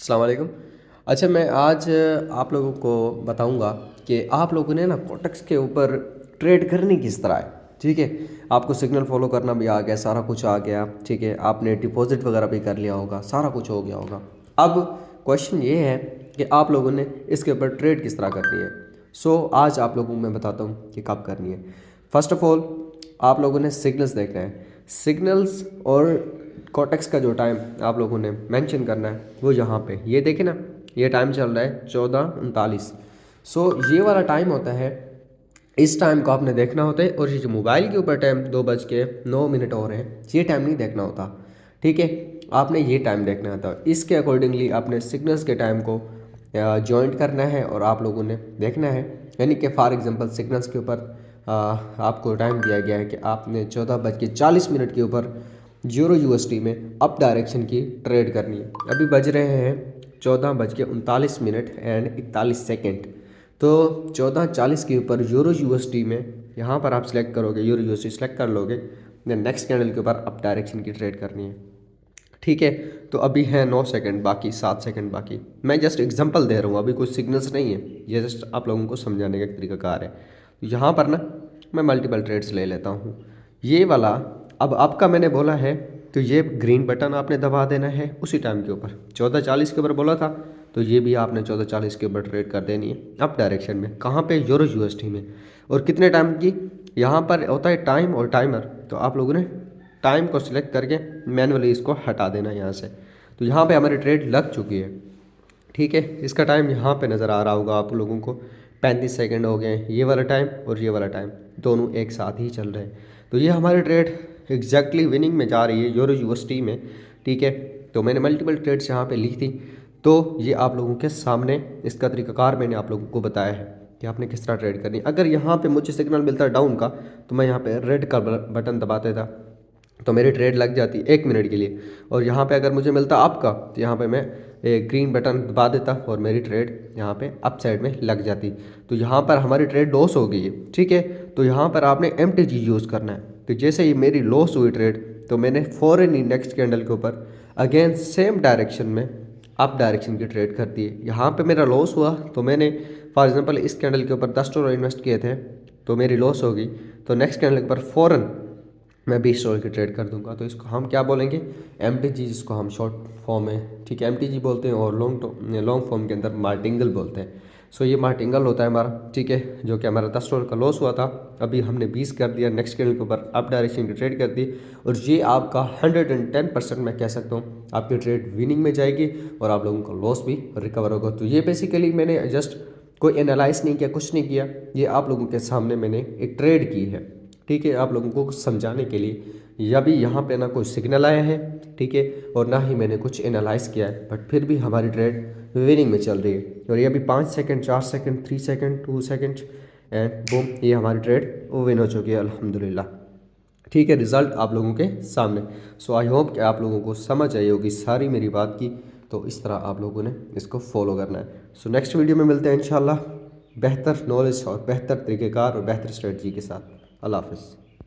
अस्सलाम वालेकुम। अच्छा, मैं आज आप लोगों को बताऊंगा कि आप लोगों ने ना कोटक्स के ऊपर ट्रेड करनी किस तरह है। ठीक है, आपको सिग्नल फॉलो करना भी आ गया, सारा कुछ आ गया। ठीक है, आपने डिपॉजिट वगैरह भी कर लिया होगा, सारा कुछ हो गया होगा। अब क्वेश्चन ये है कि आप लोगों ने इसके ऊपर ट्रेड किस तरह करनी है। आज आप लोगों को मैं बताता हूँ कि कब करनी है। फर्स्ट ऑफ ऑल, आप लोगों ने सिग्नल्स देखना है। सिग्नल्स और कोटेक्स का जो टाइम आप लोगों ने मेंशन करना है वो यहाँ पे ये देखें ना, ये टाइम चल रहा है 14:39। ये वाला टाइम होता है, इस टाइम को आपने देखना होता है। और ये जो मोबाइल के ऊपर टाइम 2:09 हो रहे हैं, ये टाइम नहीं देखना होता। ठीक है, आपने ये टाइम देखना होता है। इसके अकॉर्डिंगली आपने सिग्नल्स के टाइम को जॉइंट करना है और आप लोगों ने देखना है। यानी कि फॉर एग्जांपल सिग्नल्स के ऊपर आपको टाइम दिया गया है कि आपने 14:40 के ऊपर यूरो यूएसडी में अप डायरेक्शन की ट्रेड करनी है। अभी बज रहे हैं 14:39 तो 14:40 के ऊपर यूरो यूएसडी में यहाँ पर आप सिलेक्ट करोगे, यूरो यूएसडी सेलेक्ट कर लोगे। देन नेक्स्ट कैंडल के ऊपर अप डायरेक्शन की ट्रेड करनी है। ठीक है, तो अभी है 9 सेकंड बाकी, 7 सेकंड बाकी। मैं जस्ट एग्जांपल दे रहा हूँ, अभी कुछ सिग्नल्स नहीं है, ये जस्ट आप लोगों को समझाने का तरीकाकार है। तो यहाँ पर ना मैं मल्टीपल ट्रेड्स ले लेता हूँ। ये वाला अब आपका मैंने बोला है, तो ये ग्रीन बटन आपने दबा देना है उसी टाइम के ऊपर। 14:40 के ऊपर बोला था, तो ये भी आपने 14:40 के ऊपर ट्रेड कर देनी है अप डायरेक्शन में। कहाँ पे? यूरो यूएसडी में। और कितने टाइम की? यहाँ पर होता है टाइम और टाइमर, तो आप लोगों ने टाइम को सिलेक्ट करके मैनुअली इसको हटा देना यहाँ से। तो यहाँ पे हमारी ट्रेड लग चुकी है। ठीक है, इसका टाइम यहाँ पे नज़र आ रहा होगा आप लोगों को, 35 सेकंड हो गए। ये वाला टाइम और ये वाला टाइम दोनों एक साथ ही चल रहे हैं। तो ये हमारी ट्रेड एग्जैक्टली विनिंग में जा रही है यूरो यूएसडी में। ठीक है, तो मैंने मल्टीपल ट्रेड्स यहाँ पे ली थी, तो ये आप लोगों के सामने इसका तरीकाकार मैंने आप लोगों को बताया है कि आपने किस तरह ट्रेड करनी है। अगर यहाँ पे मुझे सिग्नल मिलता है डाउन का, तो मैं यहाँ पे रेड का बटन दबा देता, तो मेरी ट्रेड लग जाती 1 मिनट के लिए। और यहाँ पे अगर मुझे मिलता अप का, तो यहाँ पे मैं ग्रीन बटन दबा देता और मेरी ट्रेड यहाँ पे अप साइड में लग जाती। तो यहाँ पर हमारी ट्रेड लॉस हो गई है। ठीक है, तो यहाँ पर आपने MTG यूज़ करना है। तो जैसे ही मेरी लॉस हुई ट्रेड, तो मैंने फ़ौरन ही नेक्स्ट कैंडल के ऊपर अगेन सेम डायरेक्शन में अप डायरेक्शन की ट्रेड कर दी है। यहाँ पे मेरा लॉस हुआ, तो मैंने फॉर एग्जांपल इस कैंडल के ऊपर $10 इन्वेस्ट किए थे, तो मेरी लॉस होगी। तो नेक्स्ट कैंडल के ऊपर फ़ौरन मैं $20 की ट्रेड कर दूंगा। तो इसको हम क्या बोलेंगे? MTG, जिसको हम शॉर्ट फॉर्म में, ठीक है, MTG बोलते हैं। और लॉन्ग फॉर्म के अंदर मार्टिंगल बोलते हैं। ये मार्टिंगल होता है हमारा। ठीक है, जो कि हमारा $10 का लॉस हुआ था, अभी हमने 20 कर दिया, नेक्स्ट कैंडल के ऊपर अप डायरेक्शन की ट्रेड कर दी। और ये आपका 110% मैं कह सकता हूँ आपकी ट्रेड विनिंग में जाएगी और आप लोगों का लॉस भी रिकवर होगा। तो ये बेसिकली मैंने जस्ट कोई एनालाइज नहीं किया, कुछ नहीं किया, ये आप लोगों के सामने मैंने एक ट्रेड की है। ठीक है, आप लोगों को कुछ समझाने के लिए। या भी यहाँ पे ना कोई सिग्नल आया है, ठीक है, और ना ही मैंने कुछ एनालाइज किया है, बट फिर भी हमारी ट्रेड विनिंग में चल रही है। और ये अभी 5 second, 4 second, 3 second, 2 second and boom, ये हमारी ट्रेड विन हो चुकी है अल्हम्दुलिल्लाह। ठीक है, रिज़ल्ट आप लोगों के सामने। आई होप कि आप लोगों को समझ आई होगी सारी मेरी बात की। तो इस तरह आप लोगों ने इसको फॉलो करना है। नेक्स्ट वीडियो में मिलते हैं इंशाल्लाह बेहतर नॉलेज और बेहतर तरीक़ेकार और बेहतर स्ट्रेटजी के साथ। अल्लाह हाफ़िज़।